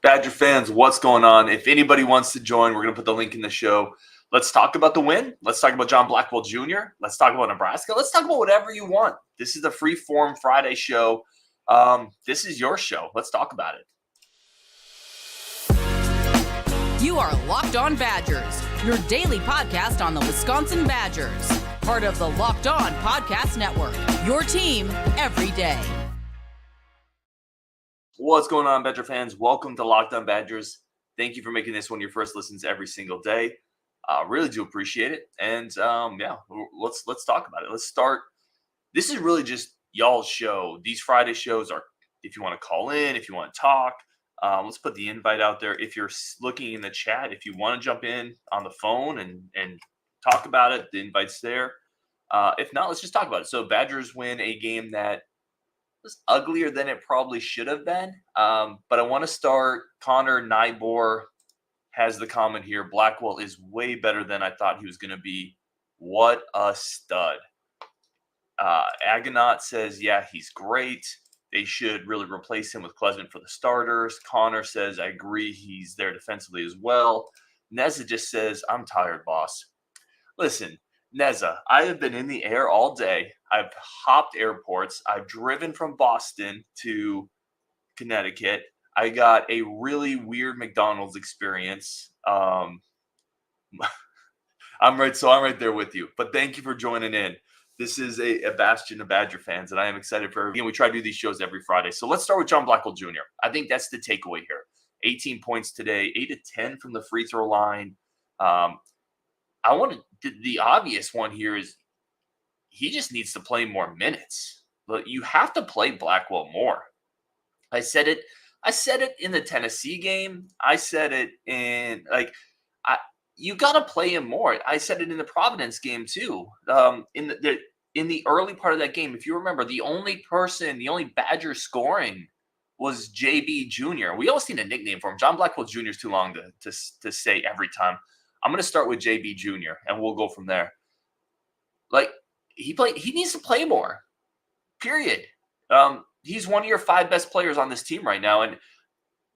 Badger fans, what's going on? If anybody wants to join, we're going to put the link in the show. Let's talk about the win. Let's talk about John Blackwell Jr. Let's talk about Nebraska. Let's talk about whatever you want. This is the Free Form Friday show. This is your show. Let's talk about it. You are Locked On Badgers, your daily podcast on the Wisconsin Badgers. Part of the Locked On Podcast Network, your team every day. What's going on, Badger fans? Welcome to Locked On Badgers. Thank you for making this one of your first listens every single day. Really do appreciate it. And let's talk about it. Let's start. This is really just y'all's show. These Friday shows are, if you want to call in, if you want to talk, let's put the invite out there. If you're looking in the chat, if you want to jump in on the phone and talk about it, the invite's there. If not, let's just talk about it. So Badgers win a game that was uglier than it probably should have been. But I want to start. Connor Nybor has the comment here. Blackwell is way better than I thought he was going to be. What a stud. Agonaut says, yeah, he's great. They should really replace him with Klesman for the starters. Connor says, I agree. He's there defensively as well. Neza just says, I'm tired, boss. Listen, Neza, I have been in the air all day. I've hopped airports. I've driven from Boston to Connecticut. I got a really weird McDonald's experience. I'm right there with you. But thank you for joining in. This is a bastion of Badger fans, and I am excited for everything. We try to do these shows every Friday. So let's start with John Blackwell Jr. I think that's the takeaway here. 18 points today, 8 of 10 from the free throw line. The obvious one here is he just needs to play more minutes. But you have to play Blackwell more. I said it in the Tennessee game. I said it in you got to play him more. I said it in the Providence game too. In the early part of that game, if you remember, the only Badger scoring was JB Jr. We always need a nickname for him. John Blackwell Jr. is too long to say every time. I'm going to start with JB Jr. and we'll go from there. He needs to play more. Period. He's one of your 5 best players on this team right now. And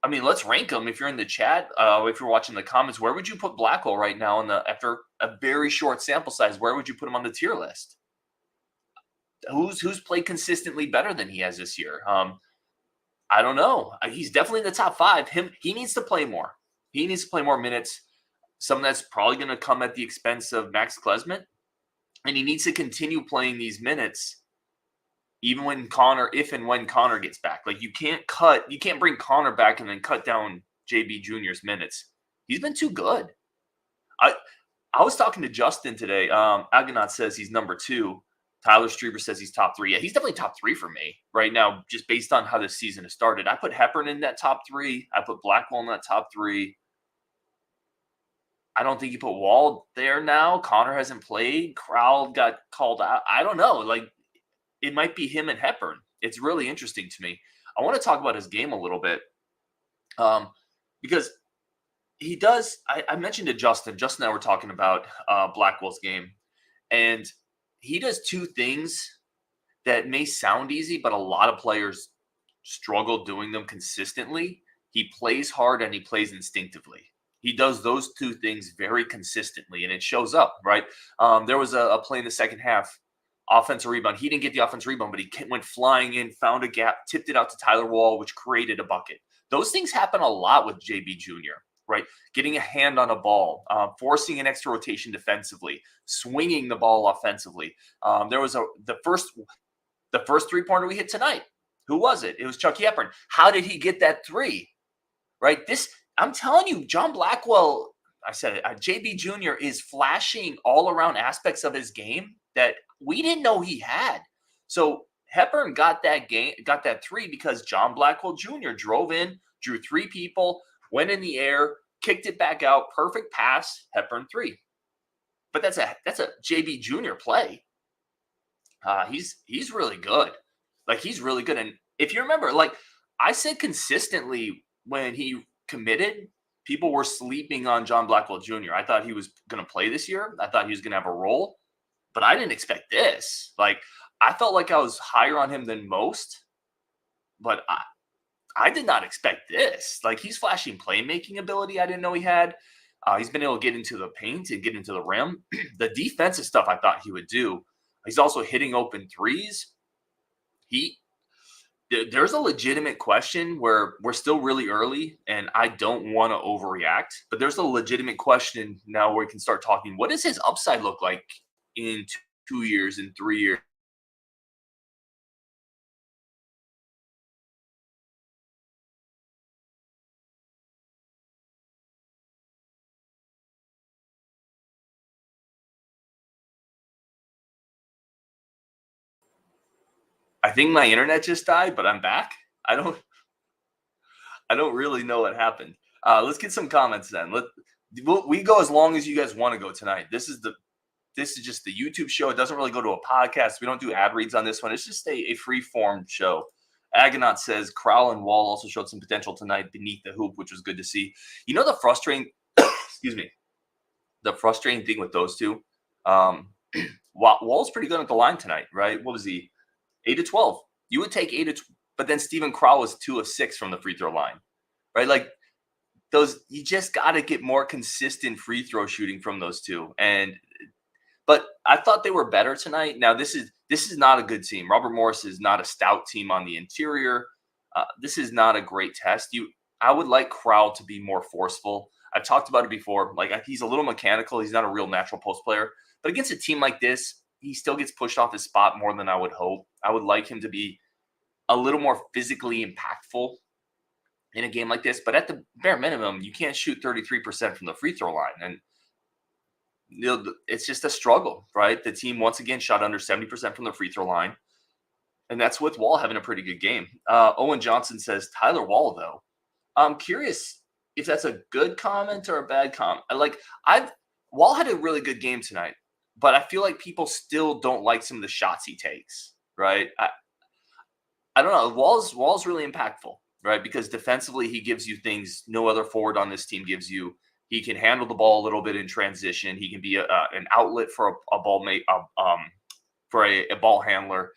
I mean, let's rank him. If you're in the chat, if you're watching the comments, where would you put Blackwell right now after a very short sample size? Where would you put him on the tier list? Who's played consistently better than he has this year? I don't know. He's definitely in the top 5. He needs to play more. He needs to play more minutes. Something that's probably going to come at the expense of Max Klesman. And he needs to continue playing these minutes even if and when Connor gets back. You can't bring Connor back and then cut down JB Jr.'s minutes. He's been too good. I was talking to Justin today. Agonaut says he's number 2. Tyler Strieber says he's top 3. Yeah, he's definitely top 3 for me right now, just based on how this season has started. I put Hepburn in that top 3. I put Blackwell in that top 3. I don't think you put Wald there now. Connor hasn't played. Crowell got called out. I don't know. It might be him and Hepburn. It's really interesting to me. I want to talk about his game a little bit because he does. I mentioned to Justin. Justin and I were talking about Blackwell's game, and he does 2 things that may sound easy, but a lot of players struggle doing them consistently. He plays hard and he plays instinctively. He does those 2 things very consistently, and it shows up, right? There was a play in the second half, offensive rebound. He didn't get the offensive rebound, but he went flying in, found a gap, tipped it out to Tyler Wall, which created a bucket. Those things happen a lot with JB Jr., right? Getting a hand on a ball, forcing an extra rotation defensively, swinging the ball offensively. There was the first 3-pointer we hit tonight. Who was it? It was Chucky Hepburn. How did he get that 3? Right? I'm telling you, John Blackwell, I said it, JB Jr. is flashing all around aspects of his game that we didn't know he had. So Hepburn got that 3 because John Blackwell Jr. drove in, drew 3 people, went in the air, kicked it back out, perfect pass, Hepburn 3. But that's a JB Jr. play. He's really good. He's really good. And if you remember, I said consistently when he committed, people were sleeping on John Blackwell Jr. I thought he was going to play this year. I thought he was going to have a role, but I didn't expect this. I felt like I was higher on him than most, but I did not expect this. Like, he's flashing playmaking ability I didn't know he had. He's been able to get into the paint and get into the rim. The defensive stuff I thought he would do. He's also hitting open threes. There's a legitimate question where we're still really early, and I don't want to overreact, but there's a legitimate question now where we can start talking. What does his upside look like in 2 years, in 3 years? I think my internet just died, but I'm back. I don't really know what happened. Let's get some comments then. We go as long as you guys want to go tonight. This is just the YouTube show. It doesn't really go to a podcast. We don't do ad reads on this one. It's just a free form show. Agonaut says Crowell and Wall also showed some potential tonight beneath the hoop, which was good to see. You know, the frustrating, excuse me, the frustrating thing with those two, Wall's pretty good at the line tonight, right? What was he? 8 of 12. You would take 8 of 12, but then Steven Crowell was 2 of 6 from the free throw line, right? Like, those, you just got to get more consistent free throw shooting from those two. But I thought they were better tonight. Now, this is not a good team. Robert Morris is not a stout team on the interior. This is not a great test. I would like Crowell to be more forceful. I've talked about it before. Like, he's a little mechanical. He's not a real natural post player. But against a team like this, he still gets pushed off his spot more than I would hope. I would like him to be a little more physically impactful in a game like this. But at the bare minimum, you can't shoot 33% from the free throw line. And it's just a struggle, right? The team, once again, shot under 70% from the free throw line. And that's with Wall having a pretty good game. Owen Johnson says, Tyler Wall, though. I'm curious if that's a good comment or a bad comment. Wall had a really good game tonight, but I feel like people still don't like some of the shots he takes, right? I don't know. Wall's really impactful, right? Because defensively, he gives you things no other forward on this team gives you. He can handle the ball a little bit in transition. He can be an outlet for a ball mate, for a ball handler.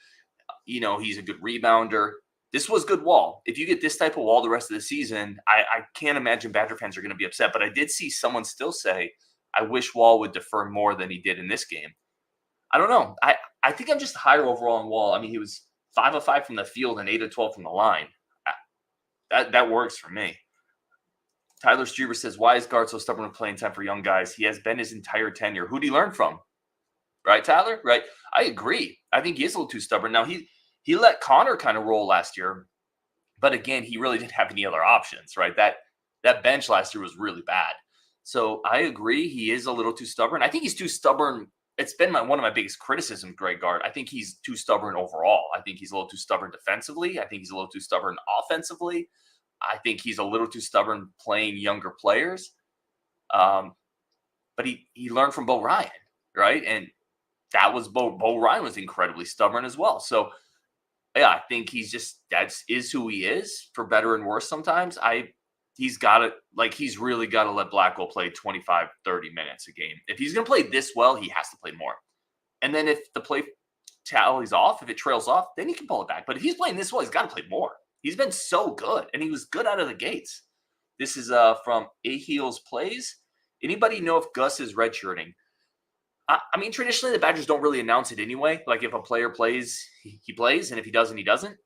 You know, he's a good rebounder. This was good Wall. If you get this type of Wall the rest of the season, I can't imagine Badger fans are going to be upset. But I did see someone still say, I wish Wall would defer more than he did in this game. I don't know. I think I'm just higher overall on Wall. I mean, he was 5 of 5 from the field and 8 of 12 from the line. That works for me. Tyler Strieber says, why is Guard so stubborn with playing time for young guys? He has been his entire tenure. Who'd he learn from? Right, Tyler? Right. I agree. I think he is a little too stubborn. Now, he let Connor kind of roll last year. But again, he really didn't have any other options, right? That bench last year was really bad. So I agree. He is a little too stubborn. I think he's too stubborn. It's been one of my biggest criticisms, Greg Gard. I think he's too stubborn overall. I think he's a little too stubborn defensively. I think he's a little too stubborn offensively. I think he's a little too stubborn playing younger players. But he learned from Bo Ryan, right? And that was Bo Ryan was incredibly stubborn as well. So, yeah, I think that is who he is, for better and worse sometimes. He's really got to let Blackwell play 25, 30 minutes a game. If he's going to play this well, he has to play more. And then if the play tallies off, if it trails off, then he can pull it back. But if he's playing this well, he's got to play more. He's been so good, and he was good out of the gates. This is from Ahil's Plays. Anybody know if Gus is redshirting? I mean, traditionally, the Badgers don't really announce it anyway. Like, if a player plays, he plays, and if he doesn't, he doesn't.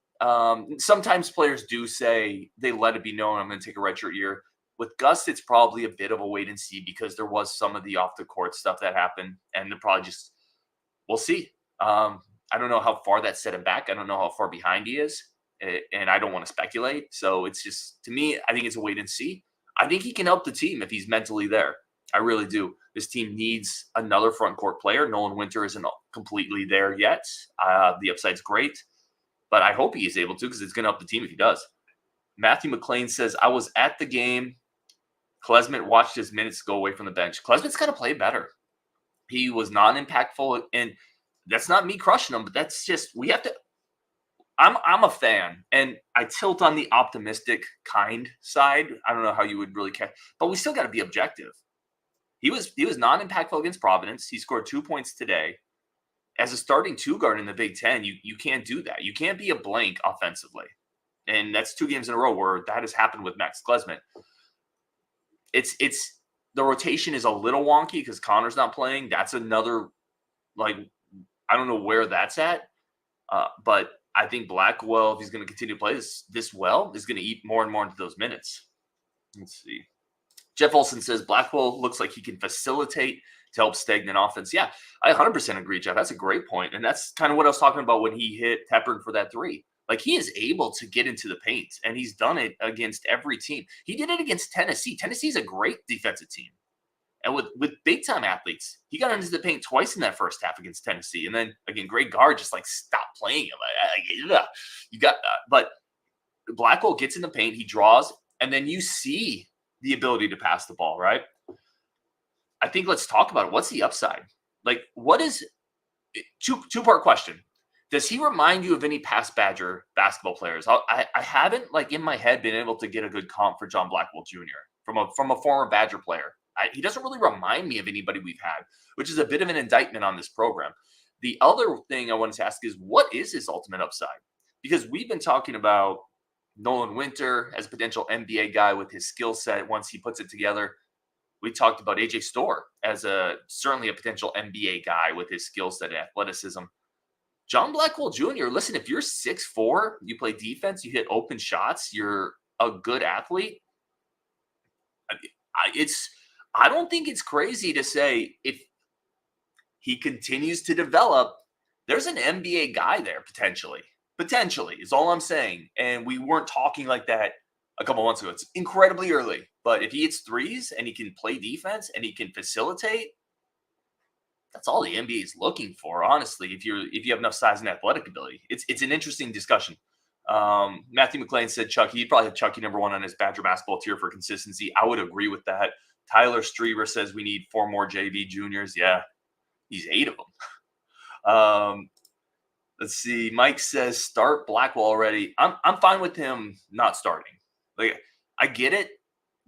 Sometimes players do say they let it be known, I'm going to take a redshirt year. With Gus, it's probably a bit of a wait and see because there was some of the off-the-court stuff that happened, and they're probably we'll see. I don't know how far that set him back. I don't know how far behind he is. And I don't want to speculate. So it's just, to me, I think it's a wait and see. I think he can help the team if he's mentally there. I really do. This team needs another front court player. Nolan Winter isn't completely there yet. The upside's great, but I hope he is able to because it's going to help the team if he does. Matthew McLean says, I was at the game. Klesmit watched his minutes go away from the bench. Klesmit's got to play better. He was non-impactful, and that's not me crushing him, but that's just, we have to, I'm a fan, and I tilt on the optimistic kind side. I don't know how you would really catch, but we still got to be objective. He was non-impactful against Providence. He scored 2 points today. As a starting two guard in the Big Ten, you can't do that. You can't be a blank offensively. And that's 2 games in a row where that has happened with Max Klesman. It's the rotation is a little wonky because Connor's not playing. That's another, like, I don't know where that's at. But I think Blackwell, if he's going to continue to play this well, is going to eat more and more into those minutes. Let's see. Jeff Olson says Blackwell looks like he can facilitate to help stagnant offense. Yeah, I 100% agree, Jeff. That's a great point. And that's kind of what I was talking about when he hit Hepburn for that 3. Like, he is able to get into the paint, and he's done it against every team. He did it against Tennessee. Tennessee's a great defensive team. And with big-time athletes, he got into the paint twice in that first half against Tennessee. And then, again, Greg Gard just, stopped playing him. You got that. But Blackwell gets in the paint, he draws, and then you see the ability to pass the ball, right? I think let's talk about it. What's the upside? What is – two-part question. Does he remind you of any past Badger basketball players? I haven't, in my head, been able to get a good comp for John Blackwell Jr. from a former Badger player. He doesn't really remind me of anybody we've had, which is a bit of an indictment on this program. The other thing I wanted to ask is, what is his ultimate upside? Because we've been talking about Nolan Winter as a potential NBA guy with his skill set once he puts it together. We talked about AJ Storr as certainly a potential NBA guy with his skill set and athleticism. John Blackwell Jr., listen, if you're 6'4", you play defense, you hit open shots, you're a good athlete, I don't think it's crazy to say if he continues to develop, there's an NBA guy there potentially. Potentially is all I'm saying. And we weren't talking like that a couple months ago. It's incredibly early. But if he hits threes and he can play defense and he can facilitate, that's all the NBA is looking for, honestly, if you have enough size and athletic ability. It's an interesting discussion. Matthew McLean said Chucky. He'd probably have Chucky number 1 on his Badger basketball tier for consistency. I would agree with that. Tyler Strieber says we need 4 more JV juniors. Yeah, he's 8 of them. Let's see. Mike says start Blackwell already. I'm fine with him not starting. I get it,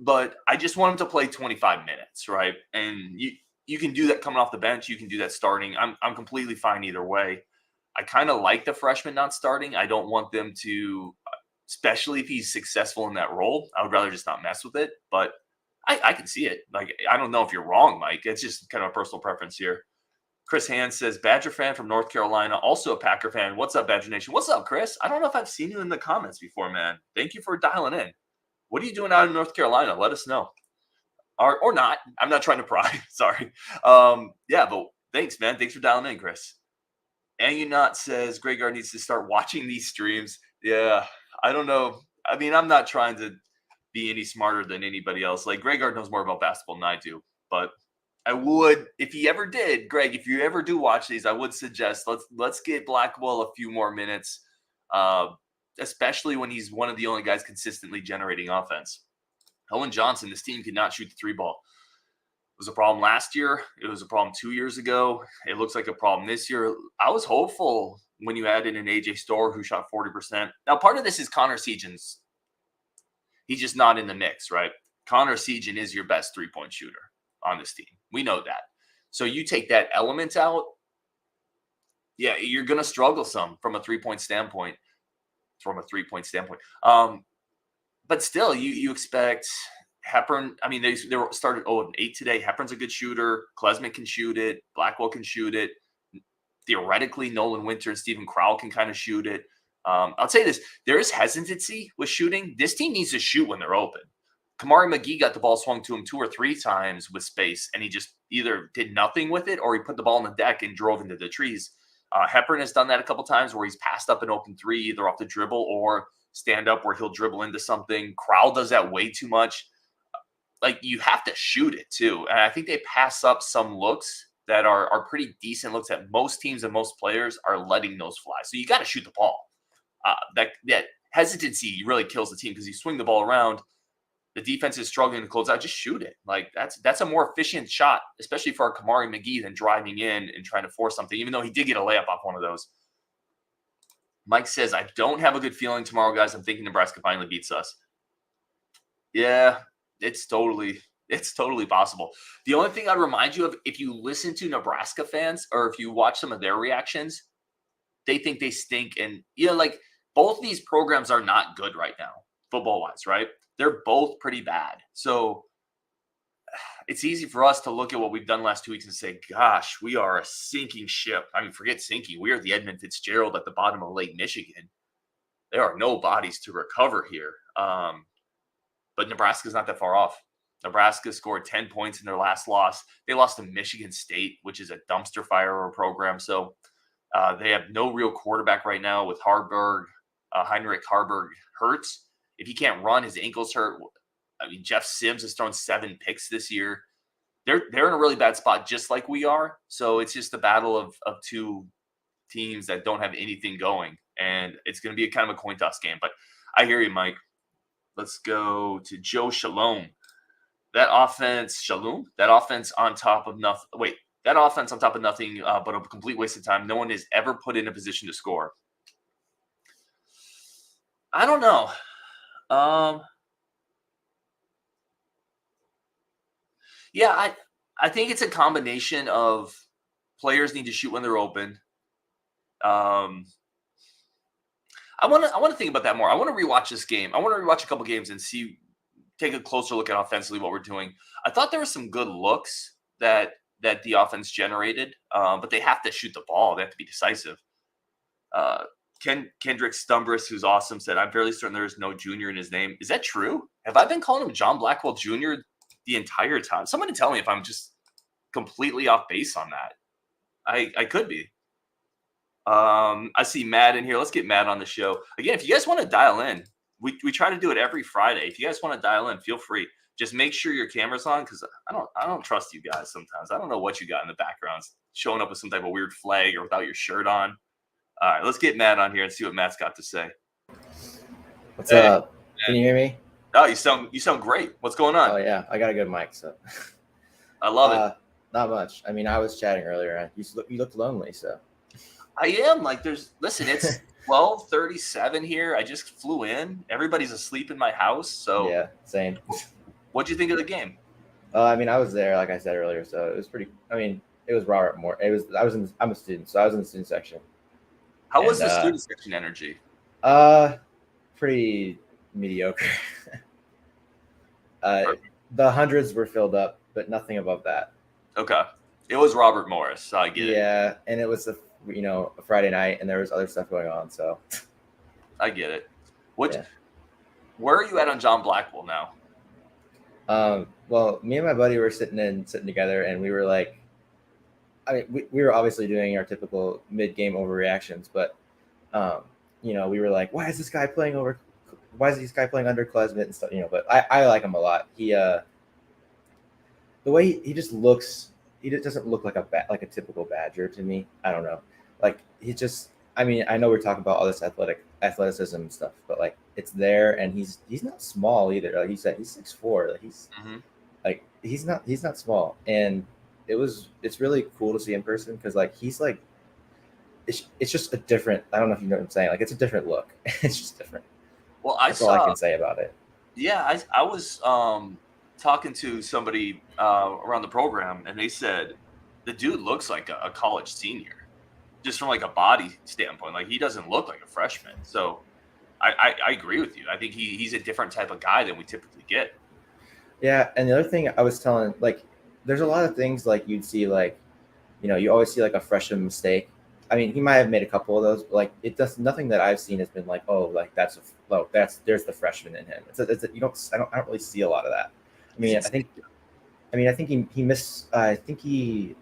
but I just want him to play 25 minutes, right? And you can do that coming off the bench. You can do that starting. I'm completely fine either way. I kind of like the freshman not starting. I don't want them to, especially if he's successful in that role. I would rather just not mess with it, but I can see it. I don't know if you're wrong, Mike. It's just kind of a personal preference here. Chris Hand says, Badger fan from North Carolina, also a Packer fan. What's up, Badger Nation? What's up, Chris? I don't know if I've seen you in the comments before, man. Thank you for dialing in. What are you doing out in North Carolina? Let us know. Or not. I'm not trying to pry. Sorry. Yeah, but thanks, man. Thanks for dialing in, Chris. Angunot says, Greg Gard needs to start watching these streams. Yeah, I don't know. I mean, I'm not trying to be any smarter than anybody else. Greg Gard knows more about basketball than I do. But I would, if he ever did, Greg, if you ever do watch these, I would suggest let's get Blackwell a few more minutes, especially when he's one of the only guys consistently generating offense. Owen Johnson, this team could not shoot the 3 ball. It was a problem last year. It was a problem 2 years ago. It looks like a problem this year. I was hopeful when you added in AJ Storr, who shot 40%. Now, part of this is Connor Seagen's. He's just not in the mix, right? Connor Seagen is your best 3-point shooter on this team. We know that. So you take that element out, yeah, you're going to struggle some from a 3-point standpoint. But still, you expect Hepburn. I mean, they started 0-8 today. Hepburn's a good shooter. Klesman can shoot it. Blackwell can shoot it. Theoretically, Nolan Winter and Stephen Crowell can kind of shoot it. I'll say this. There is hesitancy with shooting. This team needs to shoot when they're open. Kamari McGee got the ball swung to him 2 or 3 times with space, and he just either did nothing with it or he put the ball on the deck and drove into the trees. Hepburn has done that a couple times where he's passed up an open 3 either off the dribble or stand up where he'll dribble into something. Crowell does that way too much. You have to shoot it too. And I think they pass up some looks that are pretty decent looks that most teams and most players are letting those fly. So you got to shoot the ball. That hesitancy really kills the team because you swing the ball around. The defense is struggling to close out. Just shoot it. That's a more efficient shot, especially for our Kamari McGee, than driving in and trying to force something, even though he did get a layup off one of those. Mike says, I don't have a good feeling tomorrow, guys. I'm thinking Nebraska finally beats us. Yeah, it's totally possible. The only thing I'd remind you of, if you listen to Nebraska fans or if you watch some of their reactions, they think they stink. And, both these programs are not good right now, football-wise, right? They're both pretty bad. So it's easy for us to look at what we've done last 2 weeks and say, gosh, we are a sinking ship. I mean, forget sinking. We are the Edmund Fitzgerald at the bottom of Lake Michigan. There are no bodies to recover here. But Nebraska's not that far off. Nebraska scored 10 points in their last loss. They lost to Michigan State, which is a dumpster fire of a program. So they have no real quarterback right now with Heinrich Harburg hurts. If he can't run, his ankle's hurt. I mean, Jeff Sims has thrown 7 picks this year. They're in a really bad spot, just like we are. So it's just a battle of two teams that don't have anything going. And it's going to be a kind of a coin toss game. But I hear you, Mike. Let's go to Joe Shalom. That offense on top of nothing. That offense on top of nothing, but a complete waste of time. No one is ever put in a position to score. I don't know. Yeah, I think it's a combination of players need to shoot when they're open. I want to think about that more. I want to rewatch this game. I want to rewatch a couple games and take a closer look at offensively what we're doing. I thought there were some good looks that the offense generated, but they have to shoot the ball. They have to be decisive. Kendrick Stumbris, who's awesome, said, "I'm fairly certain there is no junior in his name." Is that true? Have I been calling him John Blackwell Jr. the entire time? Somebody tell me if I'm just completely off base on that. I could be. I see Matt in here. Let's get Matt on the show. Again, if you guys want to dial in, we try to do it every Friday. If you guys want to dial in, feel free. Just make sure your camera's on, because I don't trust you guys sometimes. I don't know what you got in the backgrounds, showing up with some type of weird flag or without your shirt on. All right, let's get Matt on here and see what Matt's got to say. What's up? Can you hear me? Oh, you sound great. What's going on? Oh yeah, I got a good mic, so I love it. Not much. I mean, I was chatting earlier. You looked lonely, so I am. Like, listen, it's 12:37 here. I just flew in. Everybody's asleep in my house. So yeah, same. What'd you think of the game? I mean, I was there, like I said earlier, so it was pretty. I mean, it was Robert Moore. I'm a student, so I was in the student section. How was the student section energy? Pretty mediocre. The hundreds were filled up, but nothing above that. Okay, it was Robert Morris, so I get it. Yeah, and it was a Friday night, and there was other stuff going on, so I get it. Where are you at on John Blackwell now? Well, me and my buddy were sitting together, and we were like, I mean, we were obviously doing our typical mid-game overreactions, but we were like, why is this guy playing under Klesmit and stuff, but I like him a lot. He the way he just looks, he just doesn't look like a typical Badger to me. I don't know. Like, he just, I mean, I know we're talking about all this athleticism and stuff, but like, it's there, and he's not small either. Like you said, he's 6'4". Like like he's not small, and it's really cool to see in person, because like he's like, it's just a different. I don't know if you know what I'm saying. Like, it's a different look. It's just different. Well, that's all I can say about it. Yeah, I was talking to somebody around the program, and they said the dude looks like a college senior, just from like a body standpoint. Like, he doesn't look like a freshman. So I agree with you. I think he's a different type of guy than we typically get. Yeah, and the other thing I was telling, like, there's a lot of things like you'd see, like, you always see like a freshman mistake. I mean, he might have made a couple of those, but like, it does nothing that I've seen has been like, oh, like there's the freshman in him. I don't really see a lot of that. I mean, I think he missed. I think he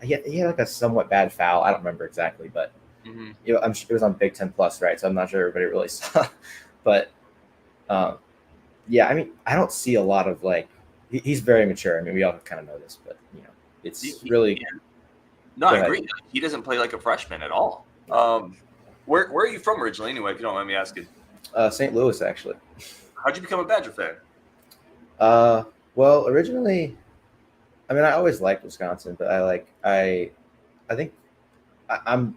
had like a somewhat bad foul. I don't remember exactly, but I'm sure it was on Big Ten Plus, right? So I'm not sure everybody really saw, but yeah, I mean, I don't see a lot of like. He's very mature. I mean, we all kind of know this, but it's really. Yeah. No, I agree. He doesn't play like a freshman at all. Where are you from originally, anyway, if you don't mind me asking? St. Louis, actually. How'd you become a Badger fan? Well, originally, I mean, I always liked Wisconsin, but I think I'm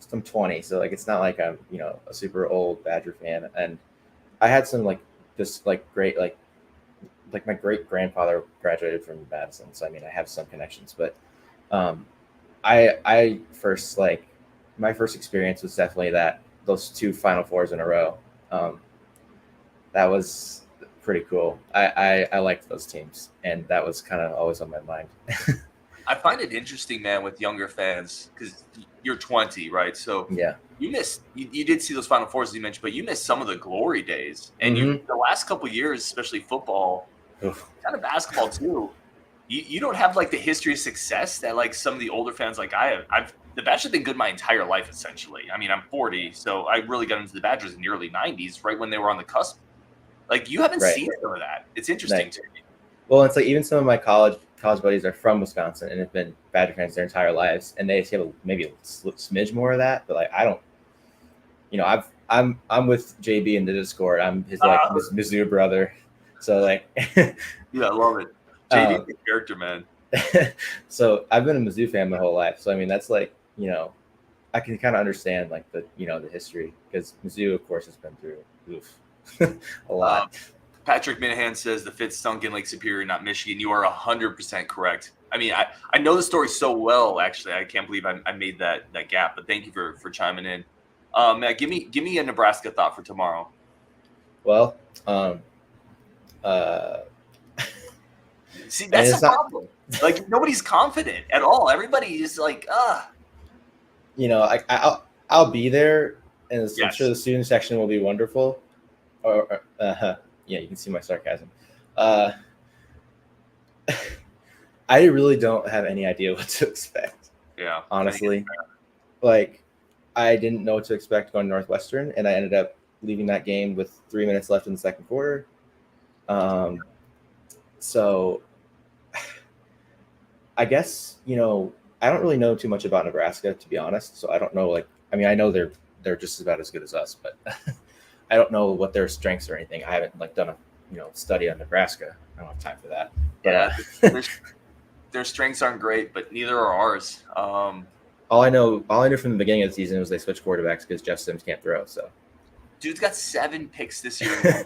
20, so like, it's not like I'm a super old Badger fan, and I had some like just like great like my great grandfather graduated from Madison, so I mean, I have some connections, but I first, like, my first experience was definitely that those 2 Final Fours in a row. That was pretty cool. I liked those teams, and that was kind of always on my mind. I find it interesting, man, with younger fans, because you're 20, right? So Yeah. you did see those Final Fours as you mentioned, but you missed some of the glory days. And the last couple of years, especially football, Oof. kind of basketball too, you don't have like the history of success that like some of the older fans like I have. The Badgers have been good my entire life, essentially. I mean, I'm 40, so I really got into the Badgers in the early 90s, right when they were on the cusp. Like, you haven't seen some of that. It's interesting to me. Well, it's like even some of my college buddies are from Wisconsin and have been Badger fans their entire lives, and they have maybe a smidge more of that. But like, I don't, I'm with JB in the Discord. I'm his Mizzou brother, so like, yeah, I love it. JB's a character, man. So I've been a Mizzou fan my whole life. So I mean, that's like, I can kind of understand like the history, because Mizzou, of course, has been through a lot. Patrick Minahan says the Fitz stunk in Lake Superior, not Michigan. You are 100% correct. I mean, I know the story so well, actually. I can't believe I made that gap, but thank you for chiming in. Matt, give me a Nebraska thought for tomorrow. Well, see, that's the problem. Like, nobody's confident at all. Everybody is like, I'll be there, and I'm Yes. sure the student section will be wonderful. Yeah, you can see my sarcasm. I really don't have any idea what to expect. Yeah, honestly, like, I didn't know what to expect going Northwestern, and I ended up leaving that game with 3 minutes left in the second quarter. So I guess, I don't really know too much about Nebraska, to be honest. So I don't know, I know they're just about as good as us, but I don't know what their strengths or anything. I haven't done a study on Nebraska. I don't have time for that. But, their strengths aren't great, but neither are ours. all I know from the beginning of the season was they switched quarterbacks because Jeff Sims can't throw. So dude's got 7 picks this year.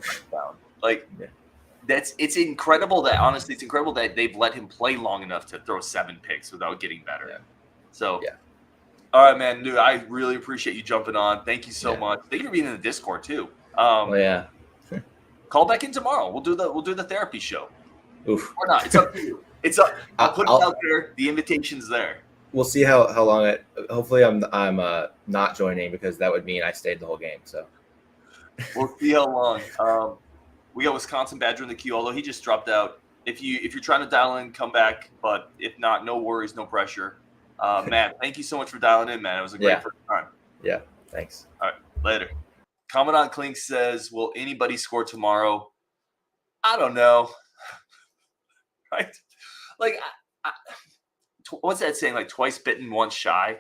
It's incredible that, honestly, it's incredible that they've let him play long enough to throw 7 picks without getting better. Yeah. So yeah. All right, man, dude, I really appreciate you jumping on. Thank you so much. Thank you for being in the Discord too. Yeah. Call back in tomorrow. We'll do the therapy show. Oof. Or not. It's up to you. It's up. I'll put it out there. The invitation's there. We'll see how long hopefully I'm not joining, because that would mean I stayed the whole game. So we'll see how long. We got Wisconsin Badger in the queue, although he just dropped out. If you're trying to dial in, come back. But if not, no worries, no pressure. Matt, thank you so much for dialing in, man. It was a great first time. Yeah, thanks. All right, later. Commandant Klink says, will anybody score tomorrow? I don't know. Right? Like, what's that saying? Like, twice bitten, once shy.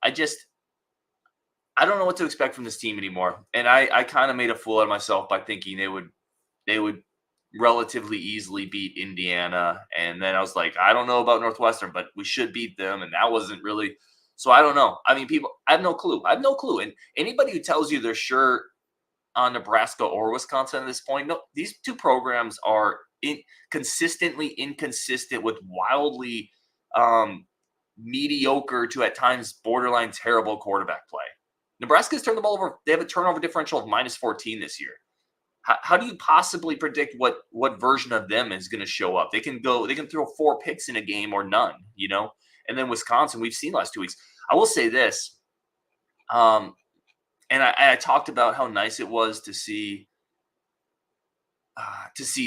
I don't know what to expect from this team anymore. And I kind of made a fool out of myself by thinking they would relatively easily beat Indiana. And then I was like, I don't know about Northwestern, but we should beat them. And that wasn't really – so I don't know. I mean, I have no clue. And anybody who tells you they're sure on Nebraska or Wisconsin at this point, no, these two programs are consistently inconsistent with wildly mediocre to at times borderline terrible quarterback play. Nebraska's turned the ball over. They have a turnover differential of -14 this year. How do you possibly predict what version of them is going to show up? They can throw 4 picks in a game or none, And then Wisconsin, we've seen last 2 weeks. I will say this, and I talked about how nice it was to see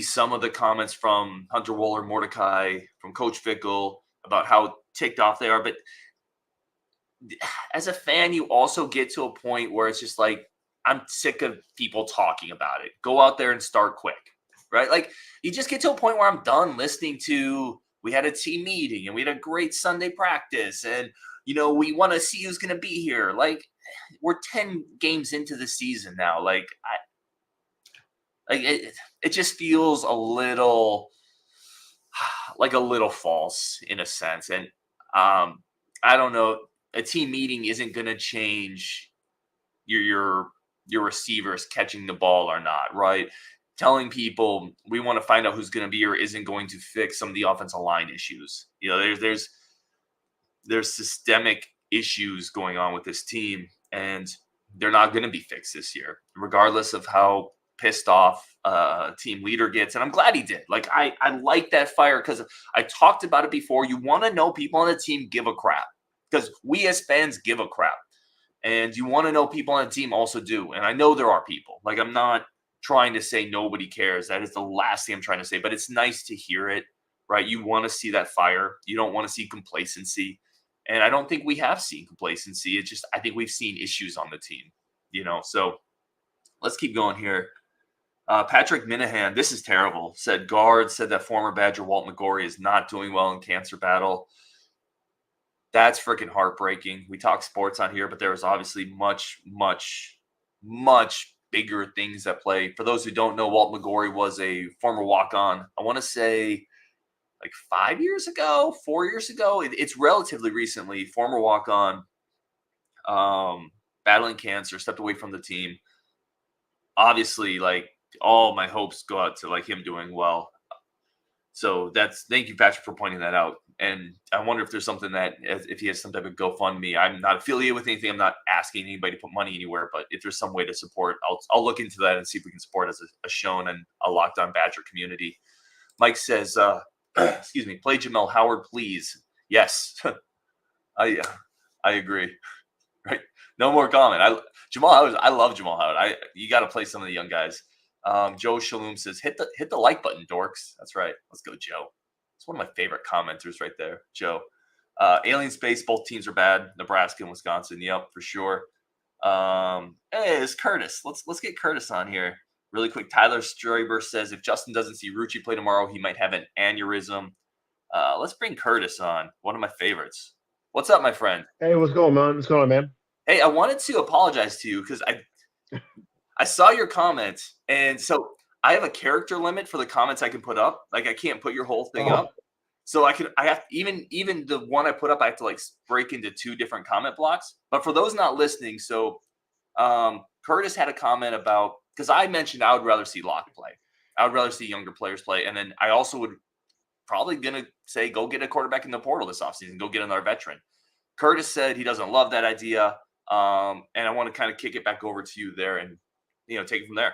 some of the comments from Hunter Wohler, Mordecai, from Coach Fickle about how ticked off they are. But as a fan, you also get to a point where it's just like, I'm sick of people talking about it. Go out there and start quick, right? Like, you just get to a point where I'm done listening to, we had a team meeting and we had a great Sunday practice and, we want to see who's going to be here. Like, we're 10 games into the season now. Like, it just feels a little false in a sense. And I don't know, a team meeting isn't going to change your receivers catching the ball or not, right? Telling people we want to find out who's going to be or isn't going to fix some of the offensive line issues. There's systemic issues going on with this team, and they're not going to be fixed this year, regardless of how pissed off team leader gets. And I'm glad he did. Like, I like that fire because I talked about it before. You want to know people on the team give a crap because we as fans give a crap. And you want to know people on the team also do. And I know there are people. Like, I'm not trying to say nobody cares. That is the last thing I'm trying to say. But it's nice to hear it, right? You want to see that fire. You don't want to see complacency. And I don't think we have seen complacency. It's just I think we've seen issues on the team, So let's keep going here. Patrick Minahan, this is terrible, said that former Badger Walt McGorry is not doing well in cancer battle. That's freaking heartbreaking. We talk sports on here, but there is obviously much, much, much bigger things at play. For those who don't know, Walt McGorry was a former walk-on. I want to say like 4 years ago. It's relatively recently. Former walk-on, battling cancer, stepped away from the team. Obviously, like, all my hopes go out to like him doing well. So thank you, Patrick, for pointing that out. And I wonder if there's something that, if he has some type of GoFundMe, I'm not affiliated with anything. I'm not asking anybody to put money anywhere, but if there's some way to support, I'll look into that and see if we can support as a shown and a Locked On Badger community. Mike says, excuse me, play Jamel Howard, please. Yes, I agree. Right. No more comment. Jamal Howard, I love Jamal Howard. You got to play some of the young guys. Joe Shalom says, hit the like button, dorks. That's right. Let's go, Joe. It's one of my favorite commenters right there, Joe. Alien Space, both teams are bad. Nebraska and Wisconsin. Yep, for sure. Hey, it's Curtis. Let's get Curtis on here really quick. Tyler Straber says, if Justin doesn't see Rucci play tomorrow, he might have an aneurysm. Let's bring Curtis on. One of my favorites. What's up, my friend? Hey, what's going on? What's going on, man? Hey, I wanted to apologize to you because I saw your comments, and so I have a character limit for the comments I can put up. Like, I can't put your whole thing up. So I have even the one I put up, I have to like break into 2 different comment blocks. But for those not listening, so Curtis had a comment about, because I mentioned I would rather see Locke play. I would rather see younger players play. And then I also would probably going to say, go get a quarterback in the portal this offseason. Go get another veteran. Curtis said he doesn't love that idea. And I want to kind of kick it back over to you there and, take it from there.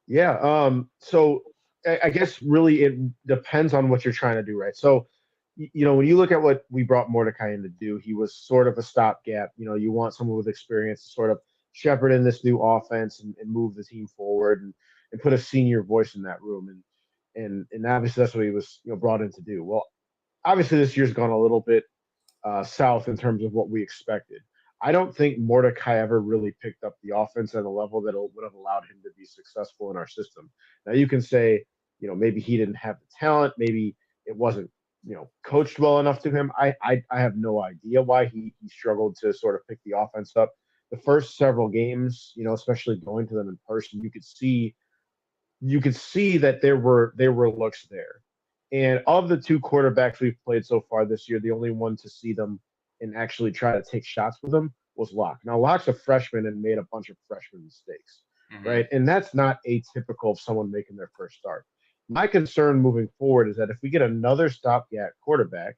Yeah. So I guess really it depends on what you're trying to do, right? So, when you look at what we brought Mordecai in to do, he was sort of a stopgap. You want someone with experience to sort of shepherd in this new offense and move the team forward and put a senior voice in that room. And obviously that's what he was, brought in to do. Well, obviously this year's gone a little bit south in terms of what we expected. I don't think Mordecai ever really picked up the offense at a level that would have allowed him to be successful in our system. Now you can say, maybe he didn't have the talent, maybe it wasn't, coached well enough to him. I have no idea why he struggled to sort of pick the offense up. The first several games, especially going to them in person, you could see that there were looks there. And of the 2 quarterbacks we've played so far this year, the only one to see them and actually try to take shots with him was Locke. Now, Locke's a freshman and made a bunch of freshman mistakes, right? And that's not atypical of someone making their first start. My concern moving forward is that if we get another stopgap quarterback,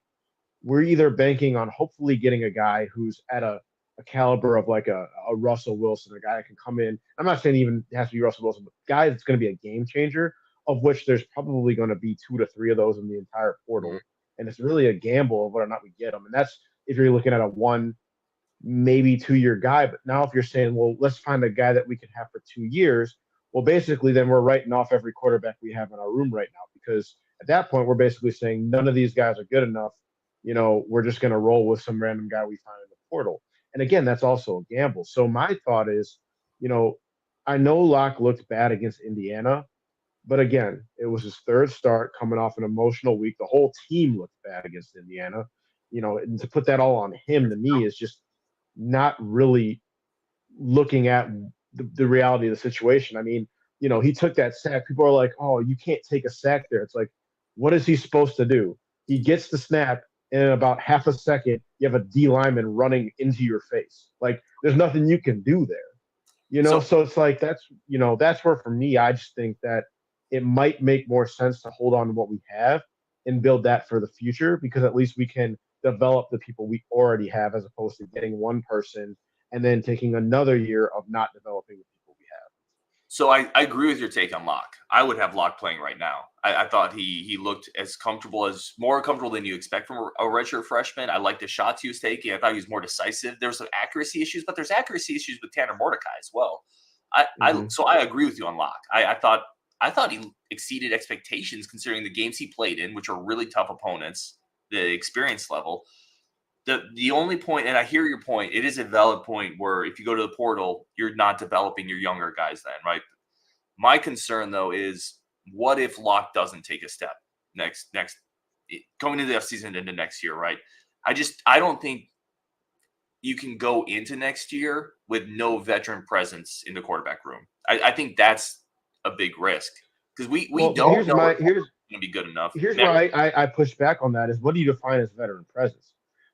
we're either banking on hopefully getting a guy who's at a caliber of like a Russell Wilson, a guy that can come in. I'm not saying even it has to be Russell Wilson, but a guy that's going to be a game changer, of which there's probably going to be 2 to 3 of those in the entire portal. And it's really a gamble of whether or not we get them. And that's if you're looking at a 1, maybe 2-year guy. But now if you're saying, well, let's find a guy that we can have for 2 years, well, basically then we're writing off every quarterback we have in our room right now, because at that point we're basically saying none of these guys are good enough. We're just going to roll with some random guy we find in the portal. And again, that's also a gamble. So my thought is, I know Locke looked bad against Indiana, but again, it was his 3rd start coming off an emotional week. The whole team looked bad against Indiana, and to put that all on him to me is just not really looking at the reality of the situation. I mean, he took that sack. People are like, oh, you can't take a sack there. It's like, what is he supposed to do? He gets the snap, and in about half a second, you have a D lineman running into your face. Like, there's nothing you can do there. So it's like that's where for me, I just think that it might make more sense to hold on to what we have and build that for the future, because at least we can develop the people we already have as opposed to getting one person and then taking another year of not developing the people we have. So I agree with your take on Locke. I would have Locke playing right now. I thought he looked more comfortable than you expect from a redshirt freshman. I liked the shots he was taking. I thought he was more decisive. There was some accuracy issues, but there's accuracy issues with Tanner Mordecai as well. So I agree with you on Locke. I thought he exceeded expectations considering the games he played in, which are really tough opponents, the experience level. The only point, and I hear your point, it is a valid point where if you go to the portal, you're not developing your younger guys then, right? My concern, though, is what if Locke doesn't take a step next coming into the offseason into next year, right? I don't think you can go into next year with no veteran presence in the quarterback room. I think that's a big risk because we don't know if it's going to be good enough. Here's why I push back on that is what do you define as veteran presence?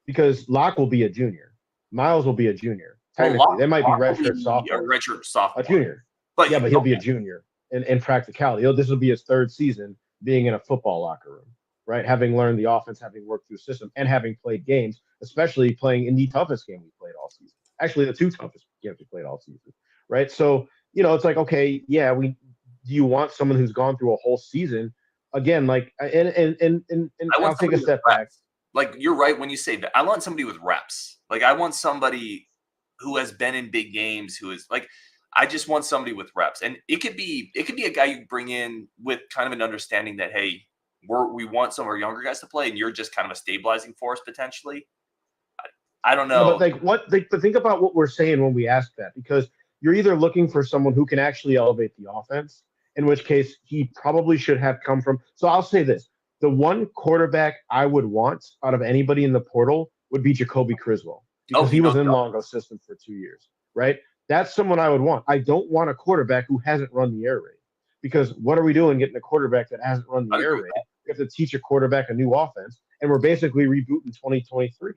Because Locke will be a junior. Miles will be a junior. Technically, they might be redshirt sophomore. Redshirt sophomore. A junior. But he'll be a junior in practicality. This will be his third season being in a football locker room, right? Having learned the offense, having worked through the system, and having played games, especially playing in the toughest game we played all season. Actually, the two toughest games we played all season, right? So, it's like, okay, yeah, do you want someone who's gone through a whole season? Again, like, and I'll take a step back. Like, you're right when you say that. I want somebody with reps. Like, I want somebody who has been in big games, who is like, I just want somebody with reps. And it could be a guy you bring in with kind of an understanding that, hey, we want some of our younger guys to play, and you're just kind of a stabilizing force potentially. I don't know. Yeah, but think about what we're saying when we ask that, because you're either looking for someone who can actually elevate the offense, in which case he probably should have come from. So I'll say this. The one quarterback I would want out of anybody in the portal would be Jacoby Criswell, because he was in Longo's system for 2 years, right? That's someone I would want. I don't want a quarterback who hasn't run the air raid, because what are we doing getting a quarterback that hasn't run the air raid? We have to teach a quarterback a new offense, and we're basically rebooting 2023,